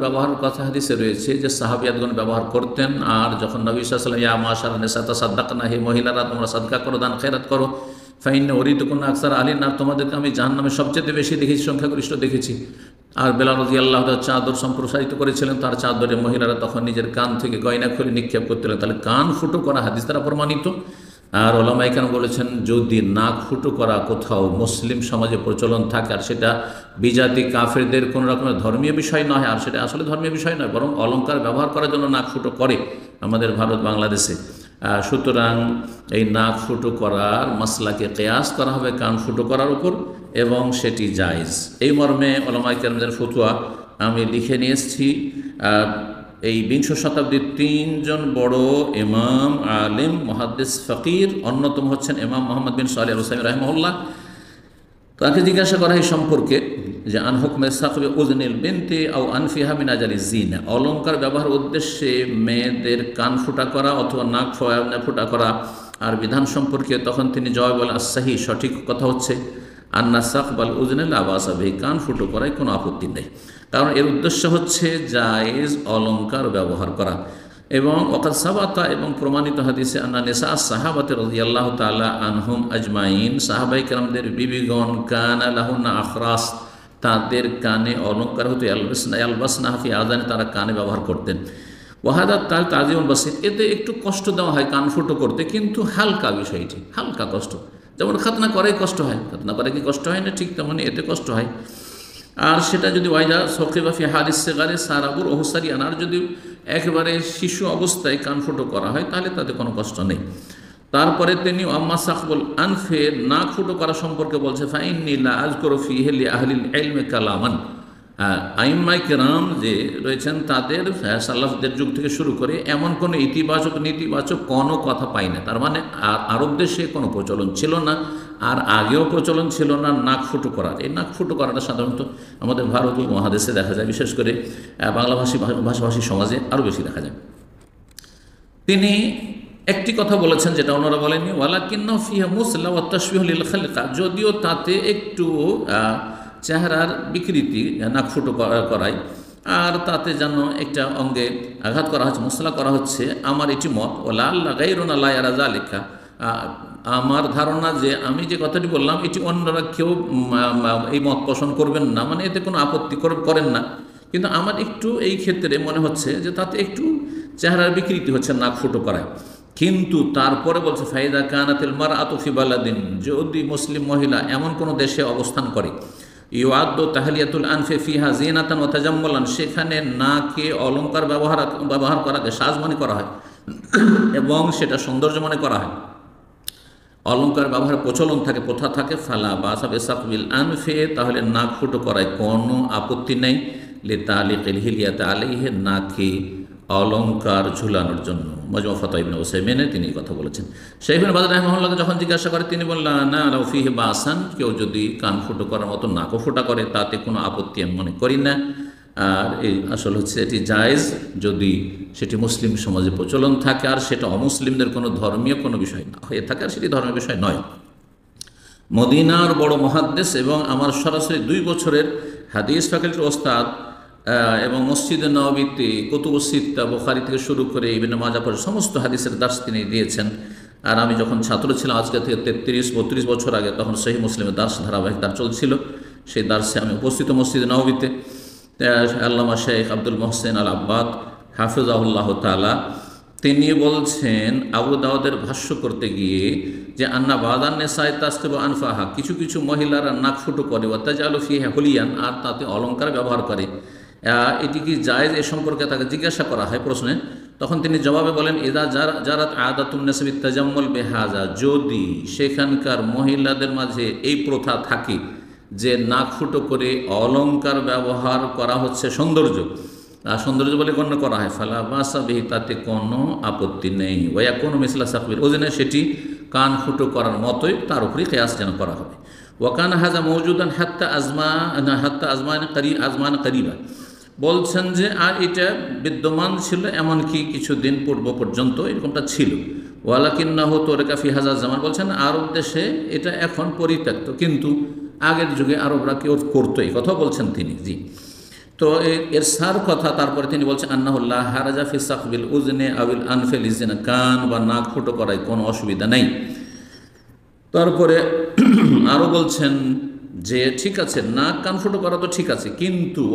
ব্যবহারের কথা হাদিসে রয়েছে যে সাহাবিয়াতগণ ব্যবহার করতেন। আর যখন নবী সাল্লাল্লাহু আলাইহি ওয়াসাল্লাম ইয়া মাশারা নিসা তাসাদ্দাকনা, হে মহিলারা তোমরা সাদকা করো, দান খেরাত করো, ফাইন্না উরিদুকুন্না আকসার আলী নার, তোমাদেরকে আমি জাহান্নামে সবচেয়ে বেশি দেখেছি, সংখ্যাগরিষ্ঠ দেখেছি। আর বেলাল রাদিয়াল্লাহু তাআলা চাদর সম্প্রসারিত করেছিলেন, তার চাদরে মহিলারা তখন নিজের কান থেকে গয়না খুলে নিক্ষেপ করতেন। তাহলে কান ফুটো করা হাদিস দ্বারা প্রমাণিত। আর ওলামায়ে কেরাম বলেছেন যদি নাক ফুটো করা কোথাও মুসলিম সমাজে প্রচলন থাকে আর সেটা বিজাতি কাফেরদের কোনো রকমের ধর্মীয় বিষয় নয়, আর সেটা আসলে ধর্মীয় বিষয় নয়, বরং অলংকার ব্যবহার করার জন্য নাক ফুটো করে আমাদের ভারত বাংলাদেশে, সুতরাং এই নাক ফুটো করার মাসলাকে কিয়াস করা হবে কান ফুটো করার উপর এবং সেটি জায়েজ। এই মর্মে ওলামায়ে কেরামদের ফতোয়া আমি লিখে নিয়ে এসেছি। এই বিংশ শতাব্দীর তিনজন বড় ইমাম আলিম মুহাদ্দিস ফকির, অন্যতম হচ্ছেন ইমাম মুহাম্মদ বিন সালেহ আল উসাইমিন রাহিমাহুল্লাহ। তাকে জিজ্ঞাসা করা এই সম্পর্কে যে আন হুকমে সাকবে উজনিল বিনতি আও আনফিহা মিন আজালি জিনা, অলংকার ব্যবহার উদ্দেশ্যে মেয়েদের কান ফুটা করা অথবা নাক ফুটা করা আর বিধান সম্পর্কে, তখন তিনি জবাব বলেন আসসাহি, সঠিক কথা হচ্ছে আন্না সাকবাল উজনিল আবাসাবি, কান ফুটো করায় কোনো আপত্তি নেই, কারণ এর উদ্দেশ্য হচ্ছে জায়েজ অলংকার ব্যবহার করা। এবং ওয়াকাদ সাবাতা, এবং প্রমাণিত হাদিসে আন্না নিসা সাহাবাতে রাদিয়াল্লাহু তাআলা আনহুম আজমাইন, সাহাবায়ে কেরামদের বিবিগণ কানা লাহুন্না আখরাস, তাদের কানে অলংকার হতো, ইয়ালবাসনা ফি আযানি, তারা কানে ব্যবহার করতেন। ওয়াহাদা তাল তাজিমুল বাসিত, এতে একটু কষ্ট দেওয়া হয় কান ফুটো করতে, কিন্তু হালকা বিষয়টি, হালকা কষ্ট, যেমন খাতনা করাই কষ্ট হয়, খাতনা করে কি কষ্ট হয় না, ঠিক তেমনি এতে কষ্ট হয়। আর সেটা যদি ওয়াইদা সকিবা ফি হাদিস সিগারে সারাবুর ওহসারি আনার, যদি একেবারে শিশু অবস্থায় কান ফুটো করা হয় তাহলে তাতে কোনো কষ্ট নেই। তারপরে তিনি আম্মা সাকবুল আনফে, নাক ফুটো করা সম্পর্কে বলছে ফাইন্নী লা আযকুরু ফীহি লি আহলিল ইলমি কালামান, আইম্মায়ে কেরাম যে রয়েছেন তাদের সালাফদের যুগ থেকে শুরু করে এমন কোনো ইতিবাচক নেতিবাচক কোনো কথা পাই না। তার মানে আরব দেশে কোনো প্রচলন ছিল না, আর আগেও প্রচলন ছিল না নাক ফুটো করার। এই নাক ফুটো করাটা সাধারণত আমাদের ভারত মহাদেশে দেখা যায়, বিশেষ করে ভাষাভাষী সমাজে আরও বেশি দেখা যায়। তিনি একটি কথা বলেছেন যেটা ওনারা বলেননি, ওয়ালাকিন্না ফিহা মুসলা ওয়া তাশবিহু লিল খালকা, যদিও তাতে একটু চেহারার বিকৃতি নাক ফুটো করায় আর তাতে যেন একটা অঙ্গে আঘাত করা হচ্ছে, মুসলা করা হচ্ছে, আমার এটি মত। ওলা আল্লাহ গাইরুনা লা ইয়ারা যালিকা, আমার ধারণা যে আমি যে কথাটি বললাম এটি অন্যরা কেউ এই মত পোষণ করবেন না, মানে এতে কোনো আপত্তি করেন না, কিন্তু আমার একটু এই ক্ষেত্রে মনে হচ্ছে যে তাতে একটু চেহারার বিকৃতি হচ্ছে নাক ফুটো করায়। কিন্তু তারপরে বলছে ফাইদা কানাতিল মারআতু ফি বালাদিন, যদি মুসলিম মহিলা এমন কোনো দেশে অবস্থান করে ইউআদ্দু তাহলিয়াতুল আনফি ফিহা জিনাতান ওয়া তাজাম্মুলান, সেখানে নাকে অলংকার ব্যবহার করাকে সাজ মনে করা হয় এবং সেটা সৌন্দর্য মনে করা হয়, অলংকার ব্যবহার প্রচলন থাকে, প্রথা থাকে, ফালা বাসা বিসাকবিল আনফে, তাহলে নাক ফুটো করায় কোনো আপত্তি নেই, লিতালিকিল হিলিয়াতি আলাইহি, নাকে অলংকার ঝুলানোর জন্য। মাজমু ফাতওয়া ইবনে উসাইমিনে তিনি এই কথা বলেছেন। শাইখ ইবনে বাজ রাহিমাহুল্লাহকে যখন জিজ্ঞাসা করে তিনি বললেন না লাউ ফিহি বাসান, কেউ যদি কান ফুটো করার মতো নাকও ফুটা করে তাতে কোনো আপত্তি আমি মনে করি না। আর এই আসল হচ্ছে এটি জায়েজ যদি সেটি মুসলিম সমাজে প্রচলন থাকে আর সেটা অমুসলিমদের কোনো ধর্মীয় কোনো বিষয় না হয়ে থাকে, আর সেটি ধর্মীয় বিষয় নয়। মদিনার বড় মুহাদ্দিস এবং আমার সরাসরি 2 বছরের হাদিস ফ্যাকাল্টির ওস্তাদ এবং মসজিদে নববীতে কুতুবুস সিত্তা বুখারী থেকে শুরু করে ইবনে মাজাহ পর্যন্ত সমস্ত হাদিসের দার্স তিনি দিয়েছেন। আর আমি যখন ছাত্র ছিলাম আজকে থেকে 33-32 বছর আগে, তখন সহিহ মুসলিমের দার্স ধারাবাহিক দার্স চলছিল, সেই দার্সে আমি উপস্থিত মসজিদে নববীতে। আল্লামা শেখ আব্দুল মোহসেন আল আব্বাদ হাফিজাহুল্লাহ তাআলা তিনি বলছেন আবু দাউদের ভাষ্য করতে গিয়ে যে আন্না বাদান নেসায় তাসতিবু আনফাহা, কিছু কিছু মহিলারা নাক ফুটো করে, ওয়া তাজালু ফিহা হুলিয়ান, আর তাতে অলংকার ব্যবহার করে, এটি কি জায়েজ? এ সম্পর্কে তাকে জিজ্ঞাসা করা হয় প্রশ্নে, তখন তিনি জবাবে বলেন ইদা জারাত আদাতুন নাসি বিতাজাম্মুল বিহাজা, যদি সেখানকার মহিলাদের মাঝে এই প্রথা থাকে যে নাক ফুটো করে অলংকার ব্যবহার করা হচ্ছে সৌন্দর্য, সৌন্দর্য বলে গণ্য করা হয়, ফালা বাসা বিহি, তাতে কোনো আপত্তি নেই। ওয়া কোনো মিসলা সাকবির ওজনে, সেটি কান ফুটো করার মতোই, তার উপরে কিয়াস যেন করা হবে। ওয়াকান হাজা মওজুদান হাত্তা আজমান করিবা, বলছেন যে আর এটা বিদ্যমান ছিল এমনকি কিছুদিন পূর্ব পর্যন্ত এরকমটা ছিল। ওয়ালাকিন্নাহু তুরকা ফি হাজা জামান, বলছেন আরব দেশে এটা এখন পরিত্যক্ত, কিন্তু আগের যুগে আরবরা কেউ করতো, এই কথা বলছেন তিনি। জি, তো এর সার কথা তারপরে তিনি বলছেন আন্নাহুল্লাহ হারাজা ফি সাকবিল উজনে আবিল আনফিল ইজনা, কান বা নাক ফুটো করায় কোনো অসুবিধা নেই। তারপরে আরও বলছেন যে ঠিক আছে, নাক কান ফুটো করা তো ঠিক আছে, কিন্তু